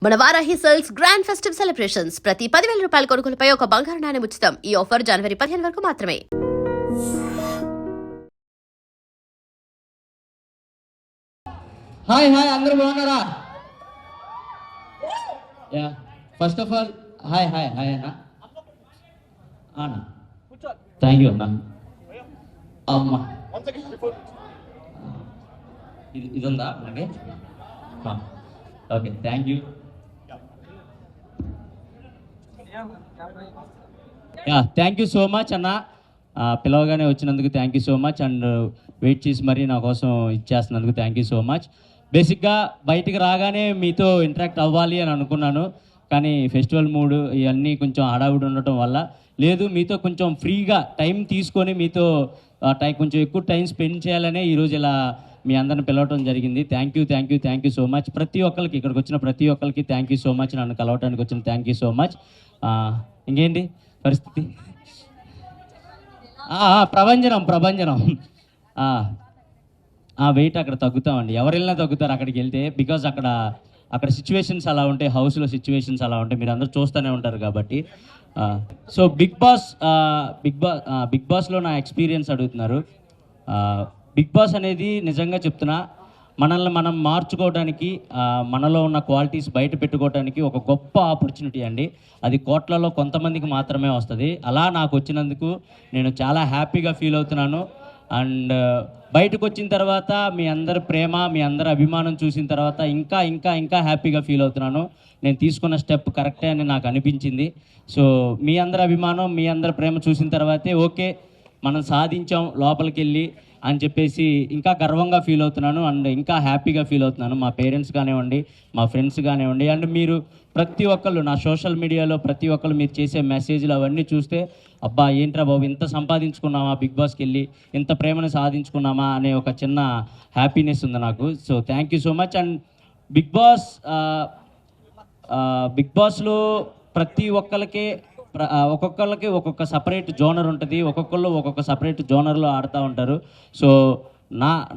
మన Varahi sales grand festive celebrations ప్రతి 10,000 రూపాయల కొనుగోలుపై ఒక బంగారు నాణెం ఉచితం. ఈ ఆఫర్ జనవరి 15 వరకు మాత్రమే. హాయ్ అందరూ బాగున్నారా? Yeah first of all hi అన్న అన్న థ్యాంక్ యూ అన్న. అమ్మా ఇది ఉందా మనకి? Okay thank you. Thank you so much అన్న. పిలవగానే వచ్చినందుకు thank you so much and wait చేసి మరీ నా కోసం ఇచ్చేస్తున్నందుకు థ్యాంక్ యూ సో మచ్. బేసిక్గా బయటికి రాగానే మీతో ఇంటరాక్ట్ అవ్వాలి అని అనుకున్నాను, కానీ ఫెస్టివల్ మూడ్ ఇవన్నీ కొంచెం హడావుడి ఉండటం వల్ల లేదు, మీతో కొంచెం ఫ్రీగా టైం తీసుకొని మీతో కొంచెం ఎక్కువ టైం స్పెండ్ చేయాలనే ఈరోజు ఇలా మీ అందరిని పిలవటం జరిగింది. Thank you so much. ప్రతి ఒక్కరికి ఇక్కడికి వచ్చిన ప్రతి ఒక్కరికి థ్యాంక్ యూ సో మచ్. నన్ను కలవటానికి వచ్చిన థ్యాంక్ యూ సో మచ్. ఇంకేంటి పరిస్థితి? ప్రభంజనం వెయిట్ అక్కడ తగ్గుతామండి. ఎవరు వెళ్ళినా తగ్గుతారు అక్కడికి వెళ్తే, బికాజ్ అక్కడ సిచ్యువేషన్స్ అలా ఉంటాయి, హౌస్లో సిచ్యువేషన్స్ అలా ఉంటాయి, మీరు అందరూ చూస్తూనే ఉంటారు కాబట్టి. సో బిగ్ బాస్లో నా ఎక్స్పీరియన్స్ అడుగుతున్నారు. బిగ్ బాస్ అనేది నిజంగా చెప్తున్నా, మనల్ని మనం మార్చుకోవడానికి, మనలో ఉన్న క్వాలిటీస్ బయట పెట్టుకోవడానికి ఒక గొప్ప ఆపర్చునిటీ అండి. అది కోట్లలో కొంతమందికి మాత్రమే వస్తుంది. అలా నాకు వచ్చినందుకు నేను చాలా హ్యాపీగా ఫీల్ అవుతున్నాను. అండ్ బయటకు వచ్చిన తర్వాత మీ అందరి ప్రేమ, మీ అందరి అభిమానం చూసిన తర్వాత ఇంకా ఇంకా ఇంకా హ్యాపీగా ఫీల్ అవుతున్నాను. నేను తీసుకున్న స్టెప్ కరెక్టే అని నాకు అనిపించింది. సో మీ అందరి అభిమానం, మీ అందరి ప్రేమ చూసిన తర్వాతే ఓకే మనం సాధించాం లోపలికి వెళ్ళి అని చెప్పేసి ఇంకా గర్వంగా ఫీల్ అవుతున్నాను అండ్ ఇంకా హ్యాపీగా ఫీల్ అవుతున్నాను. మా పేరెంట్స్ కానివ్వండి, మా ఫ్రెండ్స్ కానివ్వండి, అండ్ మీరు ప్రతి ఒక్కళ్ళు నా సోషల్ మీడియాలో ప్రతి ఒక్కళ్ళు మీరు చేసే మెసేజ్లు అవన్నీ చూస్తే అబ్బా ఏంట్రా బాబు ఇంత సంపాదించుకున్నామా, బిగ్ బాస్కి వెళ్ళి ఇంత ప్రేమను సాధించుకున్నామా అనే ఒక చిన్న హ్యాపీనెస్ ఉంది నాకు. So thank you so much. And big బాస్లో ప్రతి ఒక్కరికి ఒక్కొక్క సపరేట్ జోనర్ ఉంటుంది, ఒక్కొక్కళ్ళు ఒక్కొక్క సపరేట్ జోనర్లో ఆడుతూ ఉంటారు. సో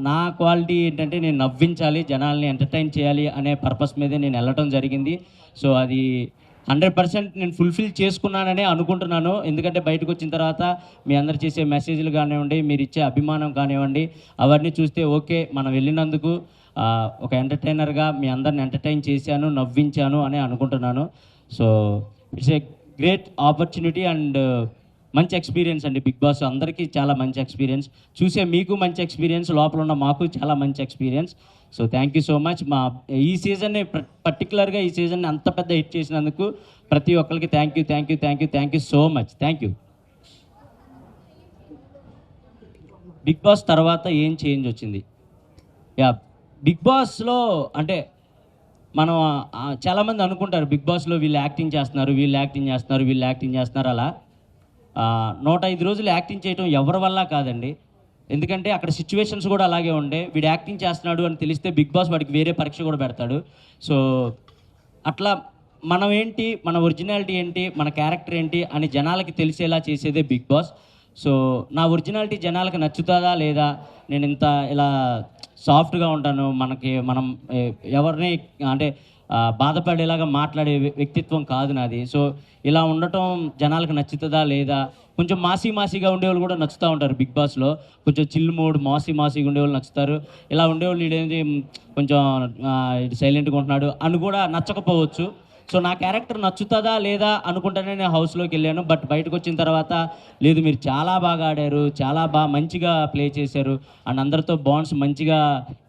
నా క్వాలిటీ ఏంటంటే నేను నవ్వించాలి, జనాల్ని ఎంటర్టైన్ చేయాలి అనే పర్పస్ మీదే నేను వెళ్ళటం జరిగింది. సో అది 100% నేను ఫుల్ఫిల్ చేసుకున్నాననే అనుకుంటున్నాను. ఎందుకంటే బయటకు వచ్చిన తర్వాత మీ అందరు చేసే మెసేజ్లు కానివ్వండి, మీరు ఇచ్చే అభిమానం కానివ్వండి, అవన్నీ చూస్తే ఓకే మనం వెళ్ళినందుకు ఒక ఎంటర్టైనర్గా మీ అందరిని ఎంటర్టైన్ చేశాను, నవ్వించాను అని అనుకుంటున్నాను. So it's a great opportunity and మంచి ఎక్స్పీరియన్స్ అండి. బిగ్ బాస్ అందరికీ చాలా మంచి ఎక్స్పీరియన్స్, చూసే మీకు మంచి ఎక్స్పీరియన్స్, లోపల ఉన్న మాకు చాలా మంచి experience. So thank you so much. ఈ సీజన్ని పర్టికులర్గా ఈ సీజన్ని అంత పెద్ద హిట్ చేసినందుకు ప్రతి ఒక్కరికి thank you so much. Thank you. Big boss తర్వాత ఏం చేంజ్ వచ్చింది? బిగ్ బాస్లో అంటే మనం చాలామంది అనుకుంటారు బిగ్ బాస్లో వీళ్ళు యాక్టింగ్ చేస్తున్నారు అలా 105 రోజులు యాక్టింగ్ చేయడం ఎవరి వల్ల కాదండి. ఎందుకంటే అక్కడ సిచ్యువేషన్స్ కూడా అలాగే ఉండే. వీడు యాక్టింగ్ చేస్తున్నాడు అని తెలిస్తే బిగ్ బాస్ వాడికి వేరే పరీక్ష కూడా పెడతాడు. సో అట్లా మనం ఏంటి, మన ఒరిజినాలిటీ ఏంటి, మన క్యారెక్టర్ ఏంటి అని జనాలకి తెలిసేలా చేసేదే బిగ్ బాస్. సో నా ఒరిజినాలిటీ జనాలకి నచ్చుతుందా లేదా, నేను ఇంత ఇలా సాఫ్ట్గా ఉంటాను, మనం ఎవరిని అంటే బాధపడేలాగా మాట్లాడే వ్యక్తిత్వం కాదు నాది. సో ఇలా ఉండటం జనాలకు నచ్చుతుందా లేదా, కొంచెం మాసీగా ఉండేవాళ్ళు కూడా నచ్చుతూ ఉంటారు బిగ్ బాస్లో. కొంచెం చిల్ మూడ్ మాసీగా ఉండేవాళ్ళు నచ్చుతారు. ఇలా ఉండేవాళ్ళు ఇదేంటి కొంచెం సైలెంట్గా ఉంటున్నాడు అని కూడా నచ్చకపోవచ్చు. సో నా క్యారెక్టర్ నచ్చుతుందా లేదా అనుకుంటానే నేను హౌస్లోకి వెళ్ళాను. బట్ బయటకు వచ్చిన తర్వాత లేదు, మీరు చాలా బాగా ఆడారు, చాలా మంచిగా ప్లే చేశారు అండ్ అందరితో బాండ్స్ మంచిగా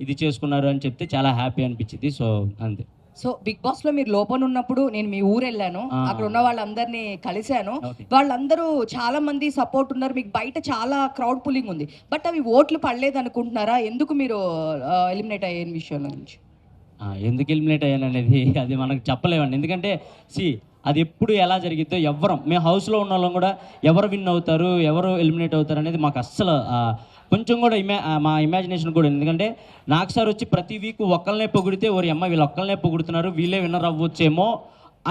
ఇది చేసుకున్నారు అని చెప్తే చాలా హ్యాపీ అనిపించింది. సో అంతే. సో బిగ్ బాస్ లో మీరు లోపల ఉన్నప్పుడు నేను మీ ఊరు వెళ్ళాను, అక్కడ ఉన్న వాళ్ళందరినీ కలిశాను. వాళ్ళందరూ చాలా మంది సపోర్ట్ ఉన్నారు, మీకు బయట చాలా క్రౌడ్ పుల్లింగ్ ఉంది. బట్ అవి ఓట్లు పడలేదు అనుకుంటున్నారా? ఎందుకు మీరు ఎలిమినేట్ అయ్యే విషయం నుంచి? ఎందుకు ఎలిమినేట్ అయ్యాను అనేది అది మనకు చెప్పలేమండి. ఎందుకంటే అది ఎప్పుడు ఎలా జరిగిద్దో మేము హౌస్లో ఉన్న వాళ్ళం కూడా ఎవరు విన్ అవుతారు, ఎవరు ఎలిమినేట్ అవుతారు అనేది మాకు అస్సలు కొంచెం కూడా మా ఇమాజినేషన్ కూడా. ఎందుకంటే నాకు సార్ వచ్చి ప్రతి వీక్ ఒక్కళ్ళనే పొగిడితే ఓరి అమ్మ వీళ్ళు ఒక్కళ్ళనే పొగుడుతున్నారు, వీళ్ళే విన్నర్ అవ్వచ్చేమో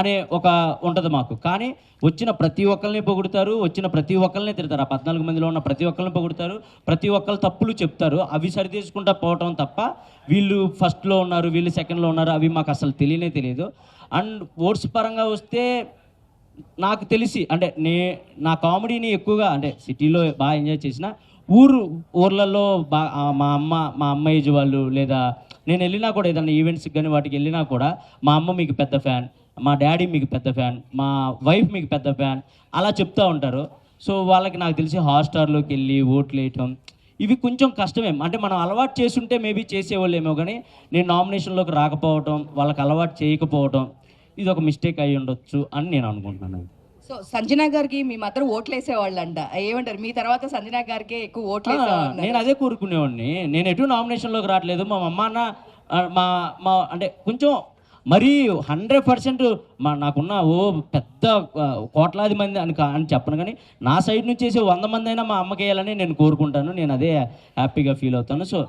అనే ఒక ఉంటుంది మాకు. కానీ వచ్చిన ప్రతి ఒక్కరిని పొగుడుతారు, వచ్చిన ప్రతి ఒక్కరిని తిడతారు. ఆ 14 మందిలో ఉన్న ప్రతి ఒక్కరిని పొగుడుతారు, ప్రతి ఒక్కరు తప్పులు చెప్తారు, అవి సరిదేసుకుంటూ పోవటం తప్ప వీళ్ళు ఫస్ట్లో ఉన్నారు, వీళ్ళు సెకండ్లో ఉన్నారు, అవి మాకు అసలు తెలియదు. అండ్ ఓట్స్ పరంగా వస్తే నాకు తెలిసి అంటే నా కామెడీని ఎక్కువగా అంటే సిటీలో బాగా ఎంజాయ్ చేసిన ఊర్లలో మా అమ్మ ఏజ్ వాళ్ళు లేదా నేను వెళ్ళినా కూడా ఏదైనా ఈవెంట్స్కి కానీ వాటికి వెళ్ళినా కూడా మా అమ్మ మీకు పెద్ద ఫ్యాన్, మా డాడీ మీకు పెద్ద ఫ్యాన్, మా వైఫ్ మీకు పెద్ద ఫ్యాన్ అలా చెప్తూ ఉంటారు. సో వాళ్ళకి నాకు తెలిసి హాట్స్టార్లోకి వెళ్ళి ఓట్లు వేయటం ఇవి కొంచెం కష్టమే. అంటే మనం అలవాటు చేస్తుంటే మేబీ చేసేవాళ్ళేమో, కానీ నేను నామినేషన్లోకి రాకపోవటం, వాళ్ళకి అలవాటు చేయకపోవటం ఇది ఒక మిస్టేక్ అయ్యి ఉండొచ్చు అని నేను అనుకుంటున్నాను. సో సంజన గారికి మీ మదర్ ఓట్లు వేసేవాళ్ళంట, ఏమంటారు? మీ తర్వాత సంజన గారికి ఎక్కువ ఓట్లు వేసేవాళ్ళు. నేను అదే కోరుకునేవాడిని. నేను ఎటు నామినేషన్లోకి రావట్లేదు. మా అమ్మ అన్న మా మా అంటే కొంచెం మరీ 100% నాకున్న పెద్ద కోట్లాది మంది అని చెప్పను, కానీ నా సైడ్ నుంచి వేసే 100 మంది అయినా మా అమ్మకి వేయాలని నేను కోరుకుంటాను. నేను అదే హ్యాపీగా ఫీల్ అవుతాను. సో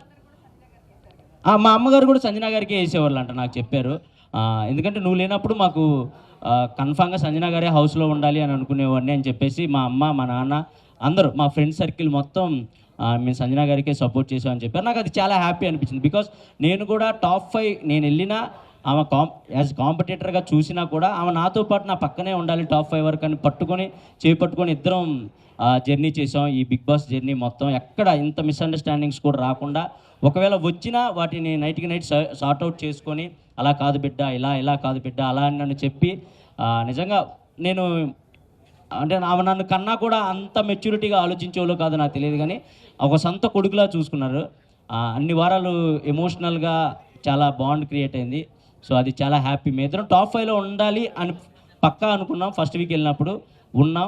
మా అమ్మగారు కూడా సంజన గారికి వేసేవాళ్ళు అంట, నాకు చెప్పారు. ఎందుకంటే నువ్వు లేనప్పుడు మాకు కన్ఫామ్గా సంజన గారే హౌస్లో ఉండాలి అని అనుకునేవాడిని అని చెప్పేసి మా అమ్మ మా నాన్న అందరూ మా ఫ్రెండ్ సర్కిల్ మొత్తం మేము సంజన గారికే సపోర్ట్ చేసామని చెప్పారు. నాకు అది చాలా హ్యాపీ అనిపించింది. బికాస్ నేను కూడా టాప్ 5 నేను వెళ్ళినా ఆమె యాజ్ కాంపిటేటర్గా చూసినా కూడా ఆమె నాతో పాటు నా పక్కనే ఉండాలి టాప్ 5 వరకు అని చేపట్టుకొని ఇద్దరం జర్నీ చేసాం. ఈ బిగ్ బాస్ జర్నీ మొత్తం ఎక్కడ ఇంత మిస్అండర్స్టాండింగ్స్ కూడా రాకుండా, ఒకవేళ వచ్చినా వాటిని నైట్కి నైట్ సార్ట్అవుట్ చేసుకొని అలా కాదు బిడ్డ, ఇలా కాదు బిడ్డ అలా అని నన్ను చెప్పి నిజంగా నేను అంటే ఆమె నన్ను కన్నా కూడా అంత మెచ్యూరిటీగా ఆలోచించేవాళ్ళు కాదు నాకు తెలియదు, కానీ ఒక సొంత కొడుకులా చూసుకున్నారు. అన్ని వారాలు ఎమోషనల్గా చాలా బాండ్ క్రియేట్ అయింది. సో అది చాలా హ్యాపీ. మీ ఇద్దరం టాప్ 5లో ఉండాలి అని పక్కా అనుకున్నాం. ఫస్ట్ వీక్ వెళ్ళినప్పుడు ఉన్నాం.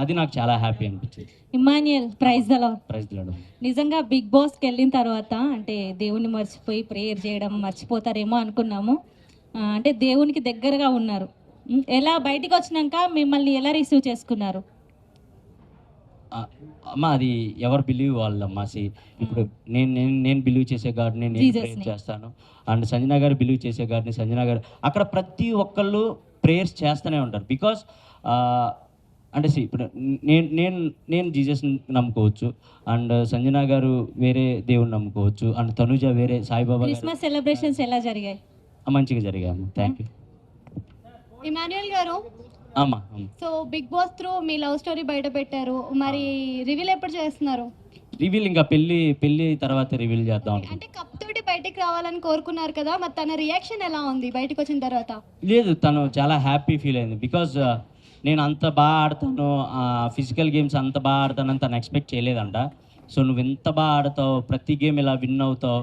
అది నాకు చాలా హ్యాపీ అనిపించింది. Emmanuel, praise the lord. Praise the lord. నిజంగా బిగ్ బాస్కి వెళ్ళిన తర్వాత అంటే దేవుని మర్చిపోయి ప్రేయర్ చేయడం మర్చిపోతారేమో అనుకున్నాము. అంటే దేవునికి దగ్గరగా ఉన్నారు. ఎలా బయటికి వచ్చినాక మిమ్మల్ని ఎలా రిసీవ్ చేసుకున్నారు? అమ్మ అది ఎవరు బిలీవ్ వాళ్ళమ్మా. ఇప్పుడు నేను బిలీవ్ చేసే గాడిని నేను ప్రేయర్ చేస్తాను, అండ్ సంజన గారు బిలీవ్ చేసే గాడిని సంజన గారు. అక్కడ ప్రతి ఒక్కళ్ళు ప్రేయర్స్ చేస్తూనే ఉంటారు. బికాస్ అంటే ఇప్పుడు నేను జీసస్ నమ్ముకోవచ్చు, అండ్ సంజన గారు వేరే దేవుని నమ్ముకోవచ్చు, అండ్ తనుజ వేరే సాయిబాబా. క్రిస్మస్ సెలబ్రేషన్స్ ఎలా జరిగాయి? మంచిగా జరిగాయి. Thank you. ఇమాన్యుయల్ గారు, అమ్మా సో బిగ్ బాస్ త్రూ మీ లవ్ స్టోరీ బయట పెట్టారు, మరి రివీల్ ఎప్పుడు చేస్తున్నారు? రివీల్ ఇంకా పెళ్లి తర్వాత రివీల్ చేద్దాం. అంటే కప్ తోటి బయటికి రావాలని కోరుకున్నారు కదా, మరి తన రియాక్షన్ ఎలా ఉంది బయటకు వచ్చిన తర్వాత? లేదు, తను చాలా హ్యాపీ ఫీల్ అయింది. బికాజ్ నేను అంత బాగా ఆడతాను, ఫిజికల్ గేమ్స్ అంత బాగా ఆడతానని తను ఎక్స్పెక్ట్ చేయలేదంట. సో నువ్వు ఎంత బాగా ఆడతావు, ప్రతి గేమ్ ఇలా విన్ అవుతావు,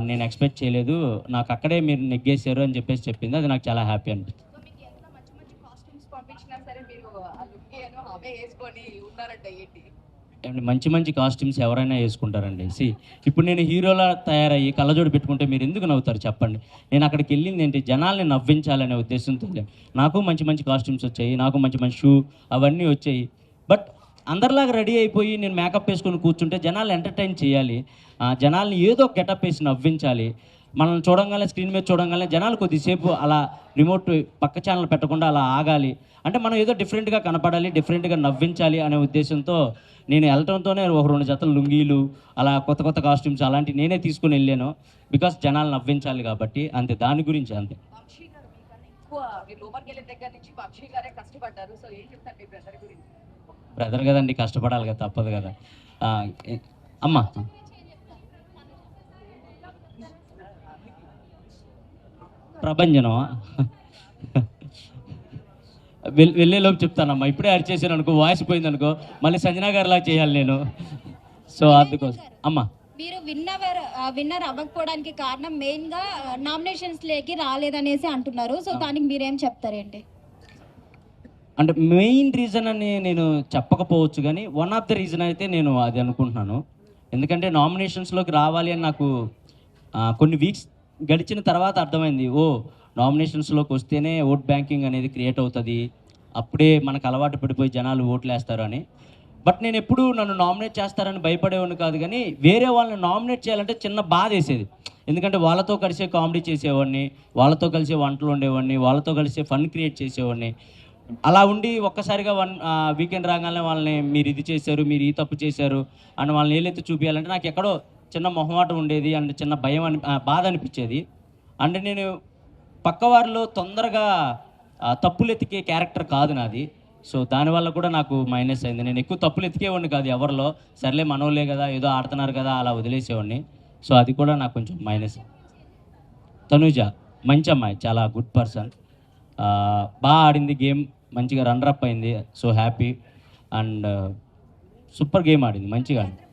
నేను ఎక్స్పెక్ట్ చేయలేదు, నాకు అక్కడే మీరు నెగ్గేశారు అని చెప్పేసి చెప్పింది. అది నాకు చాలా హ్యాపీ అనిపించింది. మంచి కాస్ట్యూమ్స్ ఎవరైనా వేసుకుంటారండి. ఇప్పుడు నేను హీరోలా తయారయ్యి కళ్ళజోడు పెట్టుకుంటే మీరు ఎందుకు నవ్వుతారు చెప్పండి? నేను అక్కడికి వెళ్ళింది ఏంటి, జనాల్ని నవ్వించాలనే ఉద్దేశంతో. నాకు మంచి కాస్ట్యూమ్స్ వచ్చాయి, నాకు మంచి షూ అవన్నీ వచ్చాయి. బట్ అందరిలాగా రెడీ అయిపోయి నేను మేకప్ వేసుకొని కూర్చుంటే జనాలు ఎంటర్టైన్ చేయాలి, జనాల్ని ఏదో గెటప్ వేసి నవ్వించాలి. మనం చూడంగానే స్క్రీన్ మీద చూడంగానే జనాలు కొద్దిసేపు అలా రిమోట్ పక్క ఛానల్ పెట్టకుండా అలా ఆగాలి. అంటే మనం ఏదో డిఫరెంట్గా కనపడాలి, డిఫరెంట్గా నవ్వించాలి అనే ఉద్దేశంతో నేను వెళ్ళటంతోనే ఒక 2 జతలు లుంగీలు అలా కొత్త కాస్ట్యూమ్స్ అలాంటివి నేనే తీసుకుని వెళ్ళాను. బికాస్ జనాలు నవ్వించాలి కాబట్టి, అంతే, దాని గురించి అంతే. బ్రదర్ కదండి, కష్టపడాలి కదా, తప్పదు కదా. అమ్మా ప్రభంజనమా వెళ్ళేలోపు చెప్తానమ్మా. ఇప్పుడే అరిచేసాను అనుకో, వాయిస్ పోయింది అనుకో, మళ్ళీ సంజనా గారిలా చేయాలి నేను. సో అందుకోసం అమ్మా. మీరు విన్నర్ అవ్వకపోవడానికి కారణం మెయిన్ గా నామినేషన్స్ లేకి రాలేదనేసి అంటున్నారు. సో దానికి మీరేం చెప్తారేంటి? అంటే మెయిన్ రీజన్ అని నేను చెప్పకపోవచ్చు, కానీ వన్ ఆఫ్ ద రీజన్ అయితే నేను అది అనుకుంటున్నాను. ఎందుకంటే నామినేషన్స్లోకి రావాలి అని నాకు కొన్ని వీక్స్ గడిచిన తర్వాత అర్థమైంది. నామినేషన్స్లోకి వస్తేనే ఓట్ బ్యాంకింగ్ అనేది క్రియేట్ అవుతుంది, అప్పుడే మనకు అలవాటు పడిపోయి జనాలు ఓట్లు వేస్తారు అని. బట్ నేను ఎప్పుడు నన్ను నామినేట్ చేస్తారని భయపడేవాడిని కాదు, కానీ వేరే వాళ్ళని నామినేట్ చేయాలంటే చిన్న బాధ వేసేది. ఎందుకంటే వాళ్ళతో కలిసే కామెడీ చేసేవాడిని, వాళ్ళతో కలిసే వంటలు ఉండేవాడిని, వాళ్ళతో కలిసే ఫన్ క్రియేట్ చేసేవాడిని. అలా ఉండి ఒక్కసారిగా వీకెండ్ రాగానే వాళ్ళని మీరు ఇది చేశారు, మీరు ఈ తప్పు చేశారు అని వాళ్ళని ఏలెత్తి చూపించాలంటే నాకు ఎక్కడో చిన్న మొహమాటం ఉండేది, అండ్ చిన్న భయం బాధ అనిపించేది. అంటే నేను పక్కవారిలో తొందరగా తప్పులు ఎతికే క్యారెక్టర్ కాదు నాది. సో దానివల్ల కూడా నాకు మైనస్ అయింది. నేను ఎక్కువ తప్పులు ఎతికేవాడిని కాదు ఎవరిలో. సర్లే మనోళ్ళే కదా, ఏదో ఆడుతున్నారు కదా అలా వదిలేసేవాడిని. సో అది కూడా నాకు కొంచెం మైనస్. తనుజ మంచి అమ్మాయి, చాలా గుడ్ పర్సన్, బాగా ఆడింది గేమ్, మంచిగా రన్నరప్ అయింది. So happy. And super game ఆడింది, మంచిగా ఆడింది.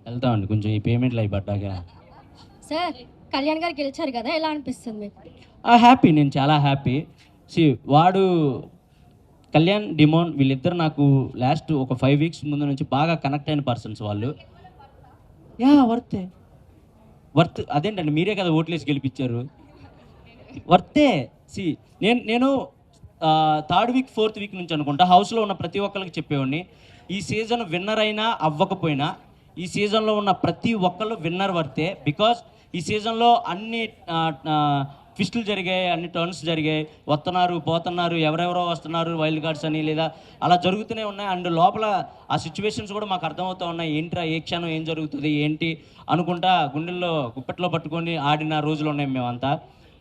వెళ్తామండి కొంచెం ఈ పేమెంట్లు అయి పడ్డాక. సార్ కళ్యాణ్ గారు గెలిచారు కదా, ఎలా అనిపిస్తుంది మీకు? హ్యాపీ, నేను చాలా హ్యాపీ. వాడు కళ్యాణ్, డిమోన్ వీళ్ళిద్దరు నాకు లాస్ట్ ఒక 5 weeks ముందు నుంచి బాగా కనెక్ట్ అయిన పర్సన్స్ వాళ్ళు. వర్త్ అదేంటండి, మీరే కదా ఓట్లేసి గెలిపించారు. వర్తే. నేను 3rd week 4th week నుంచి అనుకుంటా హౌస్లో ఉన్న ప్రతి ఒక్కరికి చెప్పేవాడిని, ఈ సీజన్ విన్నర్ అయినా అవ్వకపోయినా ఈ సీజన్లో ఉన్న ప్రతి ఒక్కళ్ళు విన్నర్ వర్తే. బికాజ్ ఈ సీజన్లో అన్ని ట్విస్టులు జరిగాయి, అన్ని టర్న్స్ జరిగాయి, వస్తున్నారు పోతున్నారు, ఎవరెవరో వస్తున్నారు వైల్డ్ కార్డ్స్ అని, లేదా అలా జరుగుతూనే ఉన్నాయి. అండ్ లోపల ఆ సిచ్యువేషన్స్ కూడా మాకు అర్థమవుతూ ఉన్నాయి. ఏంట్రా ఏ క్షణం ఏం జరుగుతుంది ఏంటి అనుకుంటా గుండెల్లో గుప్పెట్లో పట్టుకొని ఆడిన రోజులు ఉన్నాయి మేమంతా.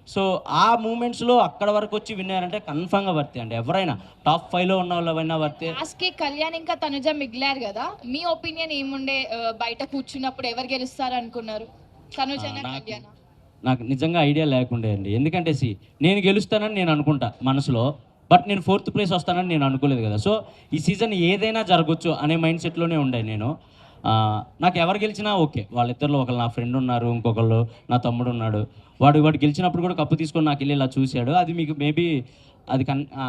సో ఆ మూమెంట్స్లో అక్కడ వరకు వచ్చి విన్నారంటే కన్ఫామ్గా వర్తే అండి. ఎవరైనా టాప్ 5లో ఉన్న వాళ్ళైనా వర్తే. లాస్ట్కి కళ్యాణ్ ఇంకా తనుజ మిగిలారు కదా, మీ ఒపీనియన్ ఏముండే? బయట కూర్చున్నప్పుడు ఎవరు గెలుస్తారు అనుకున్నారు, తనుజనా కళ్యాణ్? నాకు నిజంగా ఐడియా లేకుండే అండి. ఎందుకంటే నేను గెలుస్తానని నేను అనుకుంటా మనసులో, బట్ నేను 4th place వస్తానని నేను అనుకోలేదు కదా. సో ఈ సీజన్ ఏదైనా జరగచ్చు అనే మైండ్ సెట్లోనే ఉండే నేను. నాకు ఎవరు గెలిచినా ఓకే. వాళ్ళిద్దరిలో ఒకళ్ళు నా ఫ్రెండ్ ఉన్నారు, ఇంకొకళ్ళు నా తమ్ముడు ఉన్నాడు. వాడు గెలిచినప్పుడు కూడా కప్పు తీసుకొని నాకు వెళ్ళి ఇలా చూశాడు. అది మీకు మేబీ అది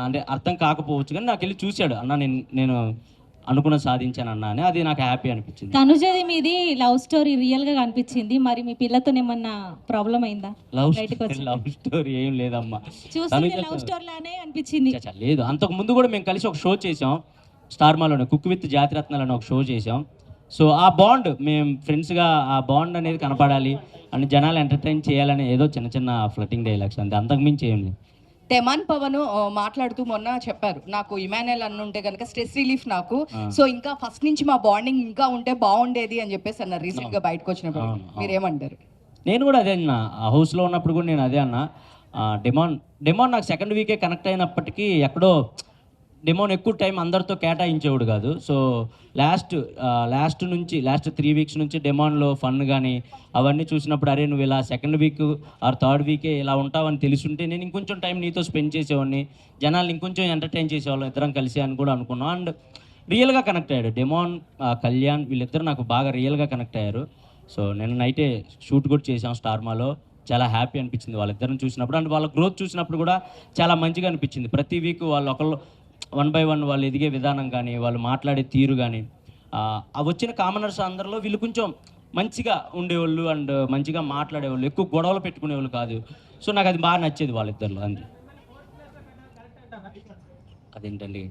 అంటే అర్థం కాకపోవచ్చు, కానీ నాకు వెళ్ళి చూశాడు, అన్న నేను అనుకున్న సాధించాను అన్న అని. అది నాకు హ్యాపీ అనిపించింది. తనుజది మీది లవ్ స్టోరీ రియల్ గా కనిపించింది. మరి మీ పిల్లతో ఏమన్నా ప్రాబ్లం అయిందా? లవ్ స్టోరీ ఏం లేదమ్మా, చూస్తుంటే లవ్ స్టోరీ లానే అనిపించింది. లేదు. అంతకు ముందు కూడా మేము కలిసి ఒక షో చేసాం స్టార్ మాలోనే, కుక్ విత్ జాతిరత్నాలు అని ఒక షో చేసాం. సో ఆ బాండ్, మేము ఫ్రెండ్స్గా ఆ బాండ్ అనేది కనపడాలి అని, జనాలు ఎంటర్టైన్ చేయాలని ఏదో చిన్న చిన్న ఫ్లటింగ్ డైలాగ్స్ అంతే, అంతకుమించి ఏం లేదు. తెమాన్ పవన్ మాట్లాడుతూ మొన్న చెప్పారు, నాకు ఇమాన్యుయల్ అన్న ఉంటే కనుక స్ట్రెస్ రిలీఫ్ నాకు, సో ఇంకా ఫస్ట్ నుంచి మా బాండింగ్ ఇంకా ఉంటే బాగుండేది అని చెప్పేసి అన్నారు రీసెంట్ గా బయటకు వచ్చినప్పుడు. మీరేమంటారు? నేను కూడా అదే అన్న, హౌస్లో ఉన్నప్పుడు కూడా నేను అదే అన్న. డెమాన్ నాకు 2nd week కనెక్ట్ అయినప్పటికీ ఎక్కడో డెమోన్ ఎక్కువ టైం అందరితో కేటాయించేవాడు కాదు. సో లాస్ట్ 3 weeks నుంచి డెమోన్లో ఫన్ కానీ అవన్నీ చూసినప్పుడు, అరే నువ్వు ఇలా 2nd week are 3rd week ఇలా ఉంటావని తెలుసుంటే నేను ఇంకొంచెం టైం నీతో స్పెండ్ చేసేవాడిని, జనాలు ఇంకొంచెం ఎంటర్టైన్ చేసేవాళ్ళం ఇద్దరం కలిసి అని కూడా అనుకున్నాం. అండ్ రియల్గా కనెక్ట్ అయ్యాడు డెమోన్, కళ్యాణ్ వీళ్ళిద్దరు నాకు బాగా రియల్గా కనెక్ట్ అయ్యారు. సో నేను నైటే షూట్ కూడా చేసాం స్టార్మాలో, చాలా హ్యాపీ అనిపించింది వాళ్ళిద్దరిని చూసినప్పుడు. అండ్ వాళ్ళ గ్రోత్ చూసినప్పుడు కూడా చాలా మంచిగా అనిపించింది. ప్రతి వీక్ వాళ్ళు ఒకళ్ళు 1 by 1 వాళ్ళు ఎదిగే విధానం కానీ, వాళ్ళు మాట్లాడే తీరు కానీ, ఆ వచ్చిన కామనర్స్ అందరిలో వీళ్ళు కొంచెం మంచిగా ఉండేవాళ్ళు అండ్ మంచిగా మాట్లాడేవాళ్ళు, ఎక్కువ గొడవలు పెట్టుకునేవాళ్ళు కాదు. సో నాకు అది బాగా నచ్చేది వాళ్ళిద్దరిలో. అంతే. అదేంటండి,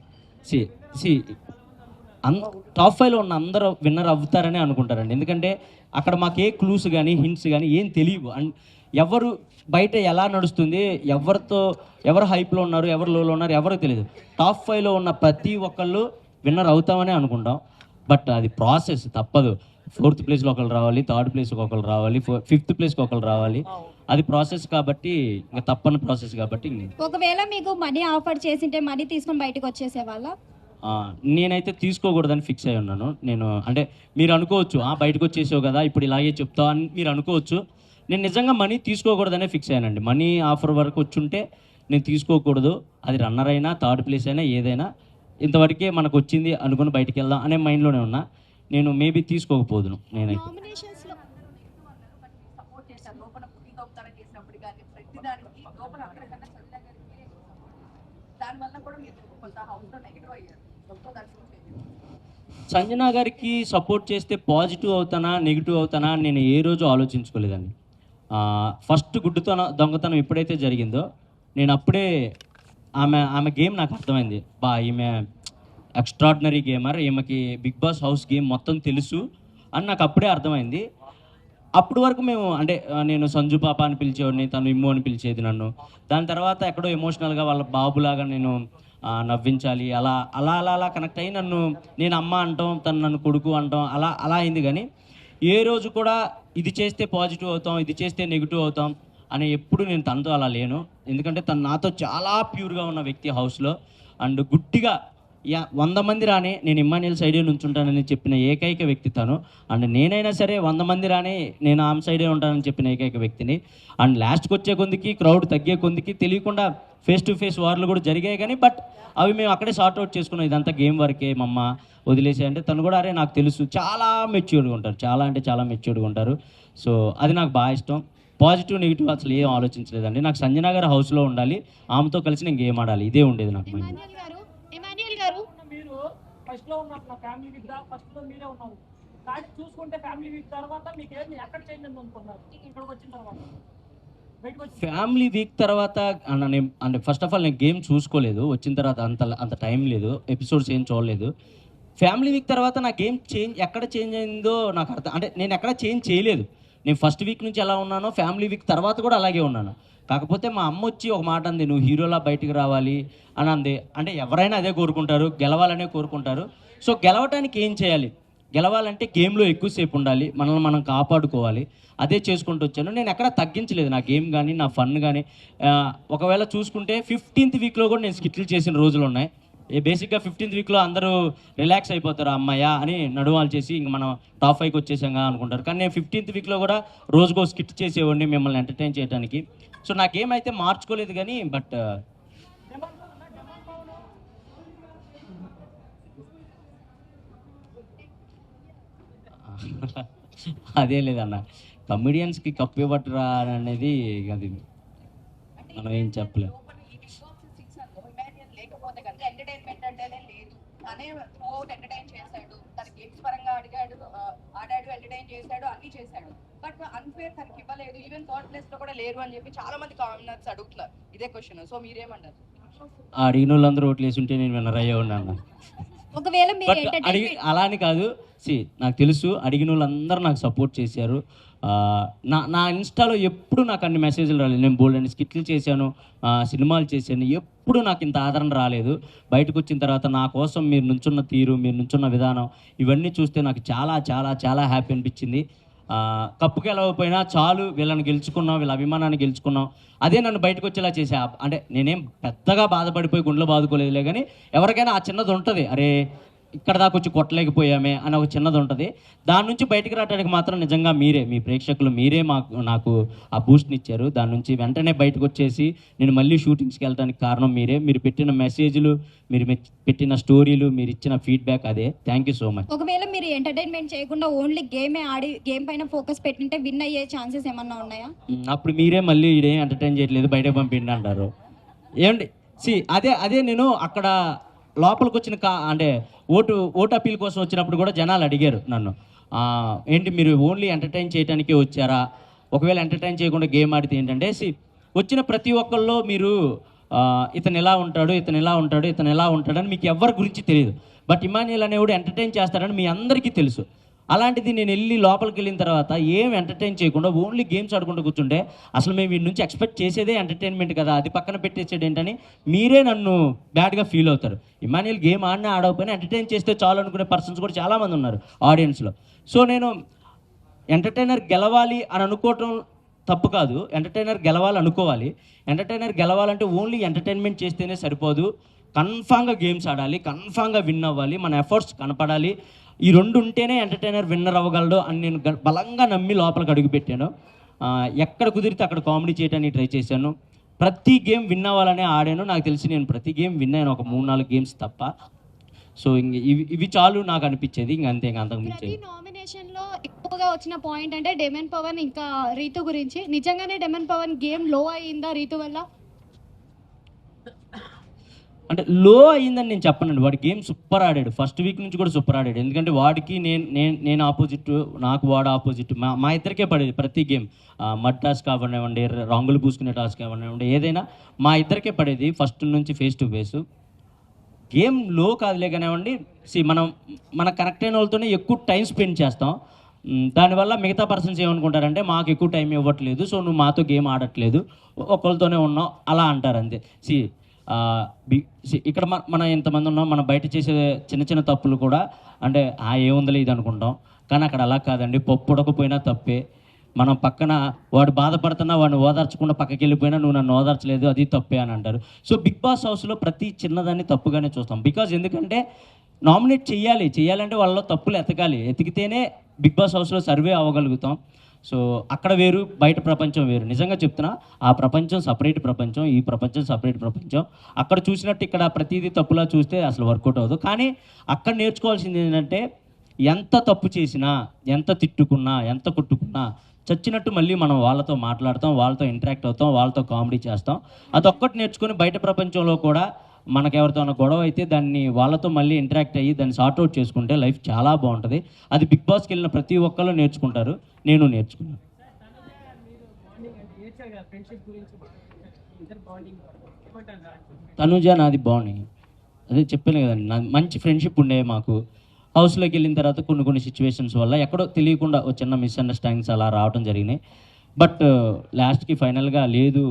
టాప్ 5లో ఉన్న అందరూ విన్నర్ అవుతారని అనుకుంటారండి. ఎందుకంటే అక్కడ మాకు ఏ క్లూస్ కానీ హింట్స్ కానీ ఏం తెలియవు. అండ్ ఎవరు బయట ఎలా నడుస్తుంది, ఎవరు హైప్లో ఉన్నారు, ఎవరు లోలో ఉన్నారు ఎవరో తెలియదు. టాప్ 5లో ఉన్న ప్రతి ఒక్కళ్ళు విన్నర్ అవుతామని అనుకుంటాం, బట్ అది ప్రాసెస్, తప్పదు. 4th ప్లేస్లో ఒకళ్ళు రావాలి, 3rd ప్లేస్కి ఒకళ్ళు రావాలి, 5th ప్లేస్కి ఒకళ్ళు రావాలి. అది ప్రాసెస్ కాబట్టి, ఇంకా తప్పని ప్రాసెస్ కాబట్టి. ఒకవేళ మీకు మనీ ఆఫర్ చేసింటే మనీ తీసుకొని బయటకు వచ్చేసే వాళ్ళ? నేనైతే తీసుకోకూడదని ఫిక్స్ అయి ఉన్నాను. నేను అంటే మీరు అనుకోవచ్చు, బయటకు వచ్చేసావు కదా ఇప్పుడు ఇలాగే చెప్తావు అని మీరు అనుకోవచ్చు. నేను నిజంగా మనీ తీసుకోకూడదనే ఫిక్స్ అయ్యానండి. మనీ ఆఫర్ వరకు వచ్చుంటే నేను తీసుకోకూడదు. అది రన్నర్ అయినా 3rd place అయినా ఏదైనా ఇంతవరకే మనకు వచ్చింది అనుకుని బయటికి వెళ్దాం అనే మైండ్లోనే ఉన్నా. నేను మేబీ తీసుకోకపోదును. నేనైతే సంజన గారికి సపోర్ట్ చేస్తే పాజిటివ్ అవుతానా నెగిటివ్ అవుతానా నేను ఏ రోజు ఆలోచించుకోలేదండి. ఫస్ట్ దొంగతనం ఎప్పుడైతే జరిగిందో నేను అప్పుడే ఆమె గేమ్ నాకు అర్థమైంది. ఈమె ఎక్స్ట్రాడినరీ గేమర్, ఈమెకి బిగ్ బాస్ హౌస్ గేమ్ మొత్తం తెలుసు అని నాకు అప్పుడే అర్థమైంది. అప్పటి వరకు మేము అంటే నేను సంజు పాప అని పిలిచేవాడిని, తను ఇమ్ము అని పిలిచేది నన్ను. దాని తర్వాత ఎక్కడో ఎమోషనల్గా వాళ్ళ బాబులాగా నేను నవ్వించాలి, అలా అలా అలా అలా కనెక్ట్ అయ్యి నేను అమ్మ అంటాం, తను నన్ను కొడుకు అంటాం, అలా అలా అయింది. కానీ ఏ రోజు కూడా ఇది చేస్తే పాజిటివ్ అవుతాం, ఇది చేస్తే నెగిటివ్ అవుతాం అని ఎప్పుడు నేను తనతో అలా లేను. ఎందుకంటే తను నాతో చాలా ప్యూర్గా ఉన్న వ్యక్తి హౌస్లో. అండ్ గుట్టిగా 100 మంది రానే నేను ఇమ్మాన్యుయల్ సైడే నుంచుంటానని చెప్పిన ఏకైక వ్యక్తి తను. అండ్ నేనైనా సరే 100 మంది రానే నేను ఆమె సైడే ఉంటానని చెప్పిన ఏకైక వ్యక్తిని. అండ్ లాస్ట్కి వచ్చే కొందికి క్రౌడ్ తగ్గే కొందికి తెలియకుండా ఫేస్ టు ఫేస్ వార్లు కూడా జరిగాయి కానీ బట్ అవి మేము అక్కడే సార్ట్అవుట్ చేసుకున్నాం. ఇదంతా గేమ్ వరకే మమ్మ వదిలేసి అంటే తను కూడా అరే నాకు తెలుసు చాలా మెచ్యూర్డ్గా ఉంటారు, చాలా అంటే చాలా మెచ్యూర్డ్గా ఉంటారు. సో అది నాకు బాగా ఇష్టం. పాజిటివ్ నెగిటివ్ అసలు ఏం ఆలోచించలేదండి. నాకు సంజన గారు హౌస్లో ఉండాలి, ఆమెతో కలిసి నేను గేమ్ ఆడాలి, ఇదే ఉండేది నాకు మైండ్. ఇమాన్యుయల్ గారు మీరు ఫస్ట్ లో ఉన్నారు, నా ఫ్యామిలీ వీక్ ఫస్ట్ లో మీరే ఉన్నారు. కానీ చూసుకుంటే ఫ్యామిలీ వీక్ తర్వాత మీకు ఏమి ఎక్కడ చేంజ్ అయింది అనుకున్నారు ఇక్కడికి వచ్చిన తర్వాత? ఫ్యామిలీ వీక్ తర్వాత అంటే ఫస్ట్ ఆఫ్ ఆల్ నేను గేమ్ చూసుకోలేదు, వచ్చిన తర్వాత అంత టైం లేదు, ఎపిసోడ్స్ ఏం చూడలేదు. ఫ్యామిలీ వీక్ తర్వాత నా గేమ్ ఎక్కడ చేంజ్ అయిందో నాకు అర్థం, అంటే నేను ఎక్కడ చేంజ్ చేయలేదు. నేను ఫస్ట్ వీక్ నుంచి ఎలా ఉన్నానో ఫ్యామిలీ వీక్ తర్వాత కూడా అలాగే ఉన్నాను. కాకపోతే మా అమ్మ వచ్చి ఒక మాట అంది, నువ్వు హీరోలా బయటికి రావాలి అని అంది. అంటే ఎవరైనా అదే కోరుకుంటారు, గెలవాలనే కోరుకుంటారు. సో గెలవటానికి ఏం చేయాలి? గెలవాలంటే గేమ్లో ఎక్కువసేపు ఉండాలి, మనల్ని మనం కాపాడుకోవాలి. అదే చేసుకుంటూ వచ్చాను. నేను ఎక్కడ తగ్గించలేదు నా గేమ్ కానీ నా ఫన్ కానీ. ఒకవేళ చూసుకుంటే 15th వీక్లో కూడా నేను స్కిట్లు చేసిన రోజులు ఉన్నాయి. బేసిక్గా 15th వీక్లో అందరూ రిలాక్స్ అయిపోతారు, అమ్మాయ అని నడువాలు చేసి ఇంక మనం టాప్ 5కి వచ్చేసాంగా అనుకుంటారు. కానీ నేను 15th వీక్లో కూడా రోజుకో స్కిట్ చేసేవాడిని మిమ్మల్ని ఎంటర్టైన్ చేయడానికి. సో నా గేమ్ అయితే మార్చుకోలేదు కానీ బట్ అదే లేదన్న, కమెడియన్స్కి కప్పు ఇవ్వట్రా అనేది అది మనం ఏం చెప్పలేం. లేకపోతే కనుక ఎంటర్టైన్మెంట్ అంటేనే లేదు. తనే త్రూఅవుట్ ఎంటర్టైన్ చేశాడు, తన గేమ్స్ పరంగా ఆడాడు, ఎంటర్టైన్ చేశాడు, అన్ని చేశాడు. బట్ అన్ఫేర్ తనకి ఇవ్వలేదు. ఈవెన్ థర్డ్ ప్లేస్ లో కూడా లేరు అని చెప్పి చాలా మంది కామెంట్స్ అడుగుతున్నారు ఇదే క్వశ్చన్. సో మీరేమంటారు? అడిగిన వాళ్ళందరూ ఓట్లు వేసి ఉంటే నేను విన్నర్ అయ్యే ఉన్నాను. ఒకవేళ మీరు బట్ అలా అని కాదు, నాకు తెలుసు అడిగిన వాళ్ళందరూ నాకు సపోర్ట్ చేశారు. నా ఇన్స్టాలో ఎప్పుడు నాకు అన్ని మెసేజ్లు రాలేదు. నేను బోల్డ్ అని స్కిట్లు చేశాను, సినిమాలు చేశాను, ఎప్పుడు నాకు ఇంత ఆదరణ రాలేదు. బయటకు వచ్చిన తర్వాత నా కోసం మీరు నుంచున్న తీరు, మీరు నుంచున్న విధానం, ఇవన్నీ చూస్తే నాకు చాలా చాలా చాలా హ్యాపీ అనిపించింది. కప్పుకి వెళ్ళకపోయినా చాలు, వీళ్ళని గెలుచుకున్నాం, వీళ్ళ అభిమానాన్ని గెలుచుకున్నాం, అదే నన్ను బయటకు వచ్చేలా చేసా. అంటే నేనేం పెద్దగా బాధపడిపోయి గుండెలో బాదుకోలేదులే, కానీ ఎవరికైనా ఆ చిన్నది ఉంటుంది, అరే ఇక్కడ దాకా వచ్చి కొట్టలేకపోయామే అని ఒక చిన్నది ఉంటుంది. దాని నుంచి బయటకు రావడానికి మాత్రం నిజంగా మీరే, మీ ప్రేక్షకులు మీరే నాకు ఆ బూస్ట్ని ఇచ్చారు. దాని నుంచి వెంటనే బయటకు వచ్చేసి నేను మళ్ళీ షూటింగ్స్కి వెళ్ళడానికి కారణం మీరే. మీరు పెట్టిన మెసేజ్లు, మీరు పెట్టిన స్టోరీలు, మీరు ఇచ్చిన ఫీడ్బ్యాక్, అదే. Thank you so much. ఒకవేళ మీరు ఎంటర్టైన్మెంట్ చేయకుండా ఓన్లీ గేమే ఆడి గేమ్ పైన ఫోకస్ పెట్టింటే విన్ అయ్యే ఛాన్సెస్ ఏమన్నా ఉన్నాయా? అప్పుడు మీరే మళ్ళీ ఇదేం ఎంటర్టైన్ చేయట్లేదు, బయటకు పంపిండి అంటారు. ఏమండి అదే నేను అక్కడ లోపలికి వచ్చిన అంటే ఓటు అప్పీల్ కోసం వచ్చినప్పుడు కూడా జనాలు అడిగారు నన్ను, ఏంటి మీరు ఓన్లీ ఎంటర్టైన్ చేయడానికే వచ్చారా? ఒకవేళ ఎంటర్టైన్ చేయకుండా గేమ్ ఆడితే ఏంటంటే వచ్చిన ప్రతి ఒక్కళ్ళు మీరు ఇతను ఎలా ఉంటాడు, ఇతను ఎలా ఉంటాడు, ఇతను ఎలా ఉంటాడని మీకు ఎవరి గురించి తెలియదు. బట్ ఇమాన్యుయల్ అనేవాడు ఎంటర్టైన్ చేస్తాడని మీ అందరికీ తెలుసు. అలాంటిది నేను వెళ్ళి లోపలికి వెళ్ళిన తర్వాత ఏం ఎంటర్టైన్ చేయకుండా ఓన్లీ గేమ్స్ ఆడుకుంటూ కూర్చుంటే అసలు మేము వీడి నుంచి ఎక్స్పెక్ట్ చేసేదే ఎంటర్టైన్మెంట్ కదా, అది పక్కన పెట్టేసేది ఏంటని మీరే నన్ను బ్యాడ్గా ఫీల్ అవుతారు. ఇమాన్యుయల్ గేమ్ ఆడినా ఆడకపోయినా ఎంటర్టైన్ చేస్తే చాలు అనుకునే పర్సన్స్ కూడా చాలామంది ఉన్నారు ఆడియన్స్లో. సో నేను ఎంటర్టైనర్ గెలవాలి అని అనుకోవటం తప్పు కాదు, ఎంటర్టైనర్ గెలవాలి అనుకోవాలి. ఎంటర్టైనర్ గెలవాలంటే ఓన్లీ ఎంటర్టైన్మెంట్ చేస్తేనే సరిపోదు, కన్ఫామ్గా గేమ్స్ ఆడాలి, కన్ఫామ్గా విన్ అవ్వాలి, మన ఎఫర్ట్స్ కనపడాలి. ఈ రెండు ఉంటేనే ఎంటర్టైనర్ విన్నర్ అవ్వగలడు అని నేను బలంగా నమ్మి లోపలికి అడుగుపెట్టాను. ఎక్కడ కుదిరితే అక్కడ కామెడీ చేయడానికి ట్రై చేశాను. ప్రతి గేమ్ విన్ అవ్వాలనే ఆడాను. నాకు తెలిసి నేను ప్రతి గేమ్ విన్ అయ్యాను, ఒక 3-4 గేమ్స్ తప్ప. సో ఇంక ఇవి చాలు నాకు అనిపించేది, ఇంక అంతే, ఇంక అంతకు మించి. ప్రతి నామినేషన్ లో ఎక్కువగా వచ్చిన పాయింట్ అంటే డెమన్ పవన్ ఇంకా రీతు గురించి. నిజంగానే డెమన్ పవన్ గేమ్ లో అయ్యిందా రీతు వల్ల? అంటే లో అయ్యిందని నేను చెప్పనండి, వాడి గేమ్ సూపర్ ఆడాడు, ఫస్ట్ వీక్ నుంచి కూడా సూపర్ ఆడాడు. ఎందుకంటే వాడికి నేను ఆపోజిట్, నాకు వాడు ఆపోజిట్, మా ఇద్దరికే పడేది ప్రతి గేమ్. మడ్ టాస్క్ అవ్వనివ్వండి, రంగులు పూసుకునే టాస్క్ అవ్వనివ్వండి, ఏదైనా మా ఇద్దరికే పడేది ఫస్ట్ నుంచి ఫేస్ టు ఫేస్. గేమ్ లో కాదులే కానివ్వండి, మన కనెక్ట్ అయిన వాళ్ళతోనే ఎక్కువ టైం స్పెండ్ చేస్తాం. దానివల్ల మిగతా పర్సన్స్ ఏమనుకుంటారంటే మాకు ఎక్కువ టైం ఇవ్వట్లేదు, సో నువ్వు మాతో గేమ్ ఆడట్లేదు, ఒకరితోనే ఉన్నావు అలా అంటారు అంతే. ఇక్కడ మనం ఎంతమంది ఉన్నాం, మనం బయట చేసే చిన్న చిన్న తప్పులు కూడా అంటే ఏముందలే ఇది అనుకుంటాం, కానీ అక్కడ అలా కాదండి. పప్పు ఉడకపోయినా తప్పే, మనం పక్కన వాడు బాధపడుతున్నా వాడిని ఓదార్చకుండా పక్కకి వెళ్ళిపోయినా నువ్వు నన్ను ఓదార్చలేదు, అది తప్పే అని అంటారు. సో బిగ్ బాస్ హౌస్లో ప్రతి చిన్నదాన్ని తప్పుగానే చూస్తాం. బికాజ్ ఎందుకంటే నామినేట్ చేయాలంటే వాళ్ళలో తప్పులు ఎతికితేనే బిగ్ బాస్ హౌస్లో సర్వే అవ్వగలుగుతాం. సో అక్కడ వేరు, బయట ప్రపంచం వేరు. నిజంగా చెప్తున్నా, ఆ ప్రపంచం సపరేట్ ప్రపంచం, ఈ ప్రపంచం సపరేట్ ప్రపంచం. అక్కడ చూసినట్టు ఇక్కడ ప్రతిదీ తప్పులా చూస్తే అసలు వర్కౌట్ అవ్వదు. కానీ అక్కడ నేర్చుకోవాల్సింది ఏంటంటే ఎంత తప్పు చేసినా, ఎంత తిట్టుకున్నా, ఎంత కొట్టుకున్నా చచ్చినట్టు మళ్ళీ మనం వాళ్ళతో మాట్లాడతాం, వాళ్ళతో ఇంటరాక్ట్ అవుతాం, వాళ్ళతో కామెడీ చేస్తాం. అదొక్కటి నేర్చుకొని బయట ప్రపంచంలో కూడా మనకెవరితో గొడవ అయితే దాన్ని వాళ్ళతో మళ్ళీ ఇంటరాక్ట్ అయ్యి దాన్ని సార్ట్అవుట్ చేసుకుంటే లైఫ్ చాలా బాగుంటుంది. అది బిగ్ బాస్కి వెళ్ళిన ప్రతి ఒక్కళ్ళు నేర్చుకుంటారు, నేను నేర్చుకున్నాను. తనుజ నాది బాగుంది, అదే చెప్పాను కదండి, నాది మంచి ఫ్రెండ్షిప్ ఉండే. మాకు హౌస్లోకి వెళ్ళిన తర్వాత కొన్ని సిచ్యువేషన్స్ వల్ల ఎక్కడో తెలియకుండా ఒక చిన్న మిస్అండర్స్టాండింగ్స్ అలా రావడం జరిగినాయి. బట్ లాస్ట్కి ఫైనల్గా లేదు,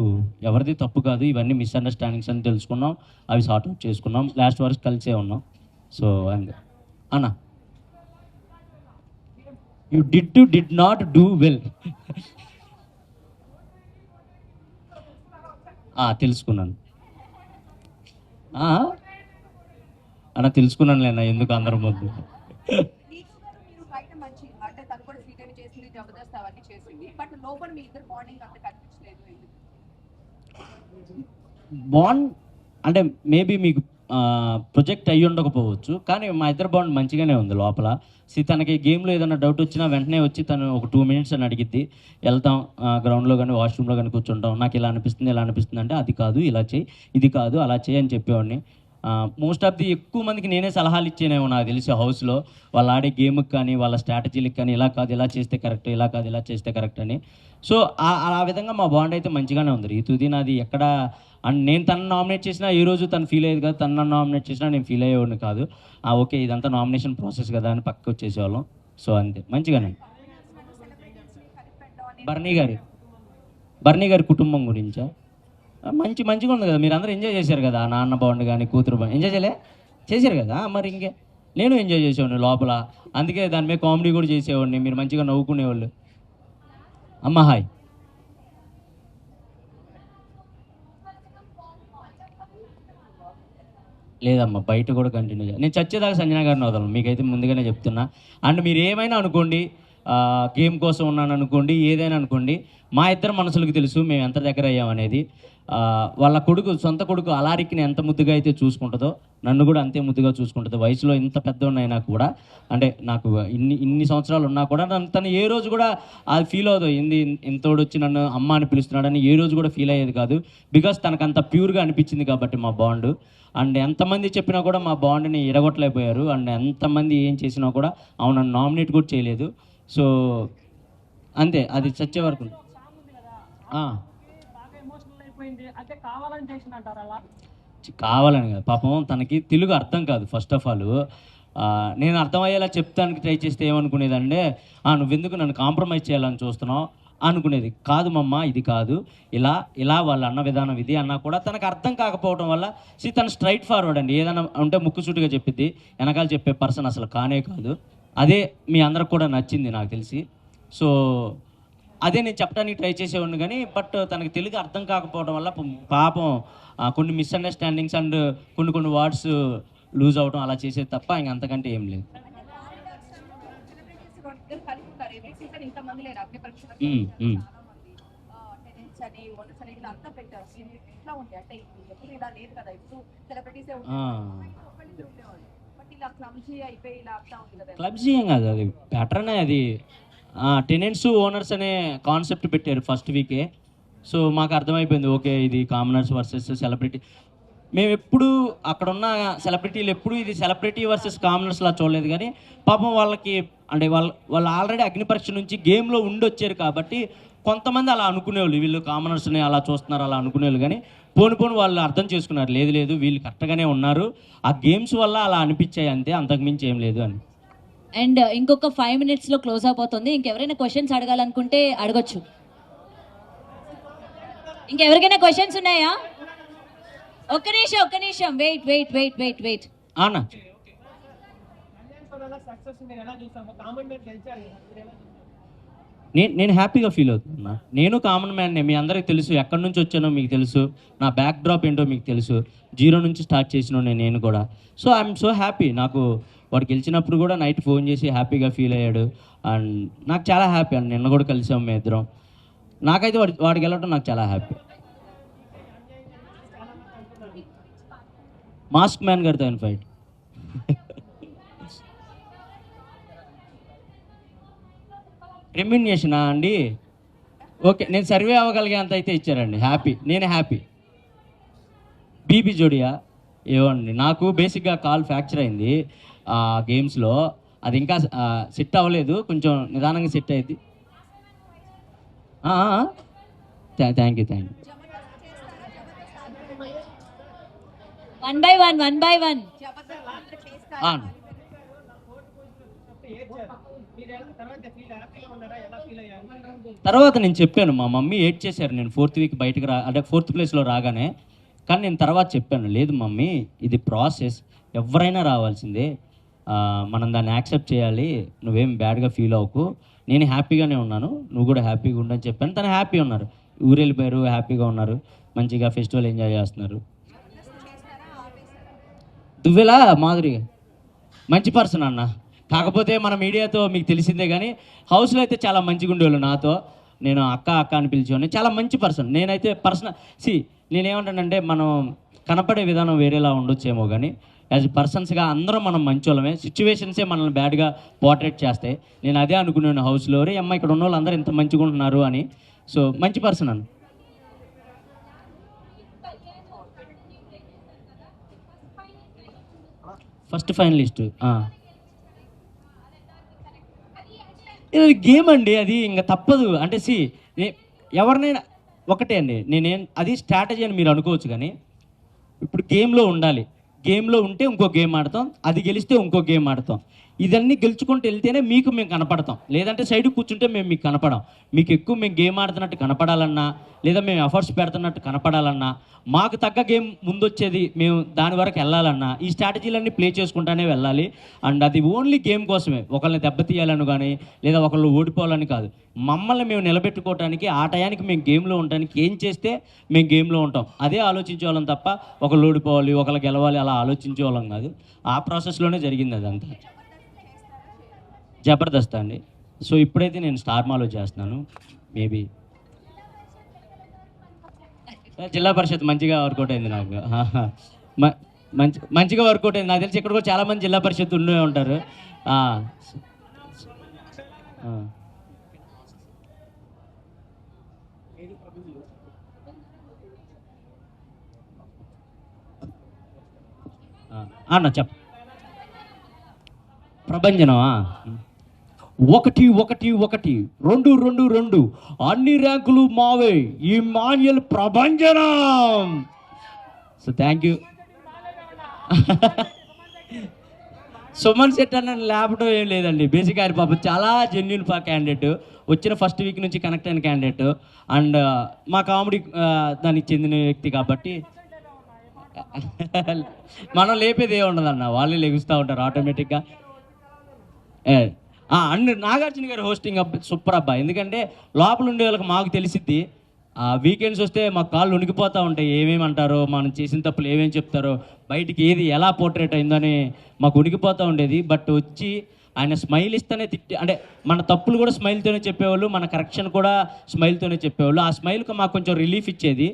ఎవరిది తప్పు కాదు, ఇవన్నీ మిస్అండర్స్టాండింగ్స్ అని తెలుసుకున్నాం, అవి సార్ట్అవుట్ చేసుకున్నాం, లాస్ట్ వరకు కలిసే ఉన్నాం. సో అండ్ అన్న you did not do well. తెలుసుకున్నాను అన్న, తెలుసుకున్నాను లేనా, ఎందుకు అందరం ముందు. బాండ్ అంటే మేబీ మీకు ప్రొజెక్ట్ అయ్యి ఉండకపోవచ్చు, కానీ మా ఇద్దరు బాండ్ మంచిగానే ఉంది లోపల. తనకి గేమ్లో ఏదైనా డౌట్ వచ్చినా వెంటనే వచ్చి తను ఒక 2 minutes అని అడిగిద్ది. వెళ్తాం గ్రౌండ్లో కానీ వాష్రూమ్లో కానీ కూర్చుంటాం, నాకు ఇలా అనిపిస్తుంది అంటే అది కాదు ఇలా చేయి, ఇది కాదు అలా చేయి అని చెప్పేవాడిని. మోస్ట్ ఆఫ్ ది ఎక్కువ మందికి నేనే సలహాలు ఇచ్చేనేమో నాకు తెలిసి హౌస్లో, వాళ్ళు ఆడే గేమ్కి కానీ వాళ్ళ స్ట్రాటజీలకు కానీ, ఇలా కాదు ఇలా చేస్తే కరెక్ట్, ఇలా కాదు ఇలా చేస్తే కరెక్ట్ అని. సో ఆ విధంగా మా బాండ్ అయితే మంచిగానే ఉంది. ఈ తుది నాది ఎక్కడ అండ్ నేను తను నామినేట్ చేసినా ఏ రోజు తను ఫీల్ అయ్యేది కాదు, తను నన్ను నామినేట్ చేసినా నేను ఫీల్ అయ్యేవాడిని కాదు. ఓకే ఇదంతా నామినేషన్ ప్రాసెస్ కదా అని పక్కకు వచ్చేసేవాళ్ళం. సో అంతే, మంచిగానే. బర్నీ గారి కుటుంబం గురించా మంచిగా ఉంది కదా, మీరు అందరూ ఎంజాయ్ చేశారు కదా, నాన్న బాండ్ కానీ కూతురు బాండ్ ఎంజాయ్ చేశారు కదా, మరి ఇంకే నేను ఎంజాయ్ చేసేవాడిని లోపల, అందుకే దాని మీద కామెడీ కూడా చేసేవాడిని, మీరు మంచిగా నవ్వుకునేవాళ్ళు. అమ్మ హాయ్. లేదమ్మా, బయట కూడా కంటిన్యూ చేయాలి. నేను చచ్చేదాకా సంజన గారిని వదలను, మీకైతే ముందుగానే చెప్తున్నా. అండ్ మీరు ఏమైనా అనుకోండి, గేమ్ కోసం ఉన్నాను అనుకోండి, ఏదైనా అనుకోండి, మా ఇద్దరు మనసులకు తెలుసు మేము ఎంత దగ్గర అయ్యామనేది. వాళ్ళ సొంత కొడుకు అలారిక్ని ఎంత ముద్దుగా అయితే చూసుకుంటుందో నన్ను కూడా అంతే ముద్దుగా చూసుకుంటుంది. వయసులో ఇంత పెద్దవాడినైనా కూడా, అంటే నాకు ఇన్ని సంవత్సరాలు ఉన్నా కూడా తను ఏ రోజు కూడా అది ఫీల్ అవ్వదు, ఇంతోడు వచ్చి నన్ను అమ్మ అని పిలుస్తున్నాడని ఏ రోజు కూడా ఫీల్ అయ్యేది కాదు. బికాస్ తనకు అంత ప్యూర్గా అనిపించింది కాబట్టి మా బాండ్. అండ్ ఎంతమంది చెప్పినా కూడా మా బాండ్ని ఎరగొట్టలేకపోయారు. అండ్ ఎంతమంది ఏం చేసినా కూడా అవును నన్ను నామినేట్ కూడా చేయలేదు. సో అంతే, అది చచ్చే వరకు. కావాలని కాదు, పాపం తనకి తెలుగు అర్థం కాదు. ఫస్ట్ ఆఫ్ ఆల్ నేను అర్థమయ్యేలా చెప్తానికి ట్రై చేస్తే ఏమనుకునేదంటే, నువ్వెందుకు నన్ను కాంప్రమైజ్ చేయాలని చూస్తున్నావు అనుకునేది. కాదు మమ్మ, ఇది కాదు, ఇలా వాళ్ళ అన్న విధానం ఇది అన్నా కూడా తనకు అర్థం కాకపోవడం వల్ల తను స్ట్రైట్ ఫార్వర్డ్ అండి. ఏదైనా ఉంటే ముక్కుసూటిగా చెప్పిద్ది, వెనకాల చెప్పే పర్సన్ అసలు కానే కాదు. అదే మీ అందరికి కూడా నచ్చింది నాకు తెలిసి. సో అదే నేను చెప్పడానికి ట్రై చేసేవాడిని కానీ, బట్ తనకి తెలుగు అర్థం కాకపోవడం వల్ల పాపం కొన్ని మిస్అండర్స్టాండింగ్స్ అండ్ కొన్ని వర్డ్స్ లూజ్ అవడం అలా చేసేది తప్ప ఇంక అంతకంటే ఏం లేదు. క్లబ్స్ ఏం కాదు, అది ప్యాటర్నే. అది టెనెంట్స్ ఓనర్స్ అనే కాన్సెప్ట్ పెట్టారు ఫస్ట్ వీకే. సో మాకు అర్థమైపోయింది, ఓకే ఇది కామనర్స్ వర్సెస్ సెలబ్రిటీ. మేము ఎప్పుడు అక్కడ ఉన్న సెలబ్రిటీలు ఎప్పుడు ఇది సెలబ్రిటీ వర్సెస్ కామనర్స్లా చూడలేదు. కానీ పాపం వాళ్ళకి అంటే వాళ్ళు ఆల్రెడీ అగ్ని పరీక్ష నుంచి గేమ్లో ఉండొచ్చారు కాబట్టి కొంతమంది అలా అనుకునేవాళ్ళు, వీళ్ళు కామనర్స్ని అలా చూస్తున్నారు అలా అనుకునేవాళ్ళు. కానీ పోను వాళ్ళు అర్థం చేసుకున్నారు, లేదు వీళ్ళు కరెక్ట్గానే ఉన్నారు, ఆ గేమ్స్ వల్ల అలా అనిపించాయి అంతే, అంతకుమించి ఏం లేదు అని. అండ్ ఇంకొక 5 minutes లో క్లోజ్ అయిపోతుంది. ఇంకెవరైనా క్వశ్చన్స్ అడగాలనుకుంటే అడగొచ్చు. ఇంకెవరికైనా క్వశ్చన్స్ ఉన్నాయా? ఒక్క నిమిషం వెయిట్. అన్నా నేను హ్యాపీగా ఫీల్ అవుతున్నా. నేను కామన్ మ్యాన్నే, మీ అందరికీ తెలుసు ఎక్కడి నుంచి వచ్చానో మీకు తెలుసు, నా బ్యాక్ డ్రాప్ ఏంటో మీకు తెలుసు, 0 నుంచి స్టార్ట్ చేసిన నేను కూడా. So I'm so happy. నాకు వాడు గెలిచినప్పుడు కూడా నైట్ ఫోన్ చేసి హ్యాపీగా ఫీల్ అయ్యాడు. అండ్ నాకు చాలా హ్యాపీ అండి. నిన్న కూడా కలిసాం మేము ఇద్దరం. నాకైతే వాడికి వెళ్ళటం నాకు చాలా హ్యాపీ. మాస్క్ మ్యాన్ గారితో ఆయన ఫైట్. రెమ్యునేషనా అండి? ఓకే, నేను సర్వే అవ్వగలిగేంత అయితే ఇచ్చారండి. హ్యాపీ, నేను హ్యాపీ. బీబీ జోడియా ఏమండి, నాకు బేసిక్గా కాల్ ఫ్రాక్చర్ అయింది గేమ్స్లో. అది ఇంకా సెట్ అవ్వలేదు, కొంచెం నిదానంగా సెట్ అయింది. Thank you. 1 by 1. తర్వాత నేను చెప్పాను, మా మమ్మీ ఏడ్ చేశారు నేను 4th వీక్ బయటకు అంటే 4th ప్లేస్లో రాగానే. కానీ నేను తర్వాత చెప్పాను, లేదు మమ్మీ ఇది ప్రాసెస్, ఎవరైనా రావాల్సిందే, మనం దాన్ని యాక్సెప్ట్ చేయాలి, నువ్వేం బ్యాడ్గా ఫీల్ అవ్వకు, నేను హ్యాపీగానే ఉన్నాను, నువ్వు కూడా హ్యాపీగా ఉండని చెప్పాను. తను హ్యాపీ ఉన్నారు, ఊరు వెళ్ళిపోయారు, హ్యాపీగా ఉన్నారు, మంచిగా ఫెస్టివల్ ఎంజాయ్ చేస్తున్నారు. దువ్వెలా మాధురి మంచి పర్సన్ అన్న, కాకపోతే మన మీడియాతో మీకు తెలిసిందే, కానీ హౌస్లో అయితే చాలా మంచిగా ఉండేవాళ్ళు నాతో. నేను అక్క అని పిలిచేవాడిని. చాలా మంచి పర్సన్. నేనైతే నేనేమంటానంటే, మనం కనపడే విధానం వేరేలా ఉండొచ్చేమో, కానీ యాజ్ పర్సన్స్గా అందరం మనం మంచోళ్ళమే. సిచ్యువేషన్సే మనల్ని బ్యాడ్గా పోర్ట్రేట్ చేస్తాయి. నేను అదే అనుకున్నాను హౌస్లో, రే అమ్మ ఇక్కడ ఉన్న వాళ్ళు అందరూ ఎంత మంచిగా ఉంటున్నారు అని. సో మంచి పర్సన్ అన్న. ఫస్ట్ ఫైనలిస్ట్ గేమ్ అండి, అది ఇంకా తప్పదు. అంటే ఎవరినైనా ఒకటే అండి, అది స్ట్రాటజీ అని మీరు అనుకోవచ్చు, కానీ ఇప్పుడు గేమ్లో ఉండాలి. గేమ్లో ఉంటే ఇంకో గేమ్ ఆడతాం, అది గెలిస్తే ఇంకో గేమ్ ఆడతాం. ఇదన్నీ గెలుచుకుంటూ వెళ్తేనే మేము కనపడతాం. లేదంటే సైడ్ కూర్చుంటే మీకు కనపడం. మీకు ఎక్కువ మేము గేమ్ ఆడుతున్నట్టు కనపడాలన్నా, లేదా మేము ఎఫర్ట్స్ పెడుతున్నట్టు కనపడాలన్నా, మాకు తగ్గ గేమ్ ముందొచ్చేది మేము దాని వరకు వెళ్ళాలన్నా, ఈ స్ట్రాటజీలన్నీ ప్లే చేసుకుంటానే వెళ్ళాలి. అండ్ అది ఓన్లీ గేమ్ కోసమే, ఒకళ్ళని దెబ్బతీయాలని కానీ, లేదా ఒకళ్ళు ఓడిపోవాలని కాదు. మమ్మల్ని మేము నిలబెట్టుకోవడానికి, ఆ టయానికి మేము గేమ్లో ఉండడానికి ఏం చేస్తే మేము గేమ్లో ఉంటాం, అదే ఆలోచించేవాళ్ళం తప్ప ఒకళ్ళు ఓడిపోవాలి, ఒకళ్ళు గెలవాలి అలా ఆలోచించేవాళ్ళం కాదు. ఆ ప్రాసెస్లోనే జరిగింది అదంతా. జబర్దస్త్ అండి. సో ఇప్పుడైతే నేను స్టార్ మాలో చేస్తున్నాను. మేబీ జిల్లా పరిషత్ మంచిగా వర్కౌట్ అయింది నాకు. మంచిగా వర్కౌట్ అయింది. నాకు తెలిసి ఇక్కడ కూడా చాలామంది జిల్లా పరిషత్ ఉండే ఉంటారు. అన్న చెప్ప ప్రభంజనమా? 1 2 అన్ని ర్యాంకులు మావే, ఈ మాన్యుల్ ప్రభంజనం. So thank you. Suman Shetty అన్న లేపడం ఏం లేదండి. బేసిక్ ఆయన పాపం చాలా జెన్యున్ క్యాండిడేట్, వచ్చిన ఫస్ట్ వీక్ నుంచి కనెక్ట్ అయిన క్యాండిడేట్. అండ్ మా కామెడీ దానికి చెందిన వ్యక్తి కాబట్టి మనం లేపేది ఏ ఉండదన్న, వాళ్ళే లెగుస్తూ ఉంటారు ఆటోమేటిక్గా. అండ్ నాగార్జున గారు హోస్టింగ్ సూపర్ అబ్బా. ఎందుకంటే లోపల ఉండే వాళ్ళకి మాకు తెలిసిద్ది, వీకెండ్స్ వస్తే మాకు కాళ్ళు ఉనికిపోతూ ఉంటాయి, ఏమేమి అంటారో, మనం చేసిన తప్పులు ఏమేమి చెప్తారో, బయటికి ఏది ఎలా పోర్ట్రేట్ అయిందని మాకు ఉనికిపోతూ ఉండేది. బట్ వచ్చి ఆయన స్మైల్ ఇస్తేనే అంటే మన తప్పులు కూడా స్మైల్తోనే చెప్పేవాళ్ళు, మన కరెక్షన్ కూడా స్మైల్తోనే చెప్పేవాళ్ళు. ఆ స్మైల్కి మాకు కొంచెం రిలీఫ్ ఇచ్చేది.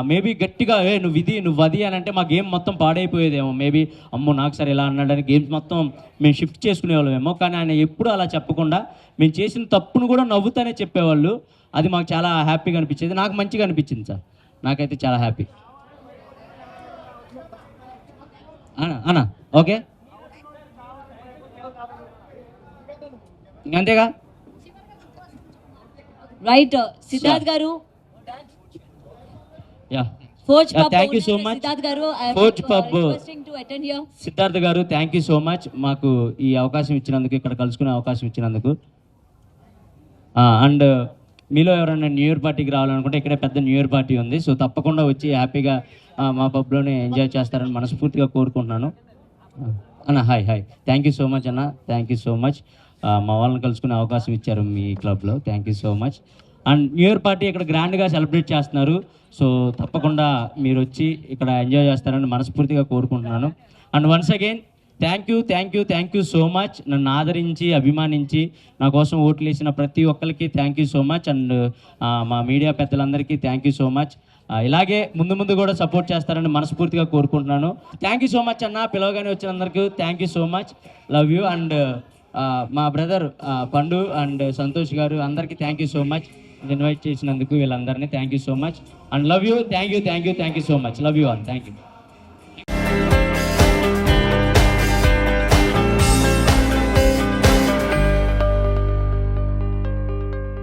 మేబీ గట్టిగా నువ్వు అది అని అంటే మా గేమ్ మొత్తం పాడైపోయేదేమో. మేబీ అమ్మో నాకు సరే ఇలా అన్నాడని గేమ్స్ మొత్తం మేము షిఫ్ట్ చేసుకునేవాళ్ళమేమో. కానీ ఆయన ఎప్పుడు అలా చెప్పకుండా మేము చేసిన తప్పును కూడా నవ్వుతానే చెప్పేవాళ్ళు. అది మాకు చాలా హ్యాపీగా అనిపించేది. నాకు మంచిగా అనిపించింది సార్, నాకైతే చాలా హ్యాపీ. అన్నా ఓకే, అంతేగా రైట్. సిద్ధార్థ్ గారు, thank you so much. Siddharth గారు థ్యాంక్ యూ సో మచ్ మాకు ఈ అవకాశం ఇచ్చినందుకు, ఇక్కడ కలుసుకునే అవకాశం ఇచ్చినందుకు. అండ్ మీలో ఎవరైనా న్యూ ఇయర్ పార్టీకి రావాలనుకుంటే ఇక్కడే పెద్ద న్యూ ఇయర్ పార్టీ ఉంది. సో తప్పకుండా వచ్చి హ్యాపీగా మా పబ్లోనే ఎంజాయ్ చేస్తారని మనస్ఫూర్తిగా కోరుకుంటున్నాను. అన్న hi thank you so much అన్న, థ్యాంక్ యూ సో మచ్. మా వాళ్ళని కలుసుకునే అవకాశం ఇచ్చారు మీ క్లబ్లో. Thank you so much. And new year party ఇక్కడ గ్రాండ్గా సెలబ్రేట్ చేస్తున్నారు. సో తప్పకుండా మీరు వచ్చి ఇక్కడ ఎంజాయ్ చేస్తారని మనస్ఫూర్తిగా కోరుకుంటున్నాను. And once again thank you so much. నన్ను ఆదరించి అభిమానించి నా కోసం ఓట్లు వేసిన ప్రతి ఒక్కరికి thank you so much. And మా మీడియా పెద్దలందరికీ థ్యాంక్ యూ సో మచ్. ఇలాగే ముందు కూడా సపోర్ట్ చేస్తారని మనస్ఫూర్తిగా కోరుకుంటున్నాను. థ్యాంక్ యూ సో మచ్ అన్న, పిలవగానే వచ్చినందరికీ thank you so much. Love you. And మా బ్రదర్ పండు అండ్ సంతోష్ గారు అందరికీ thank you so much invite చేసినందుకు. వీళ్ళందరినీ thank you so much. And love you. Thank you so much. Love you all. Thank you.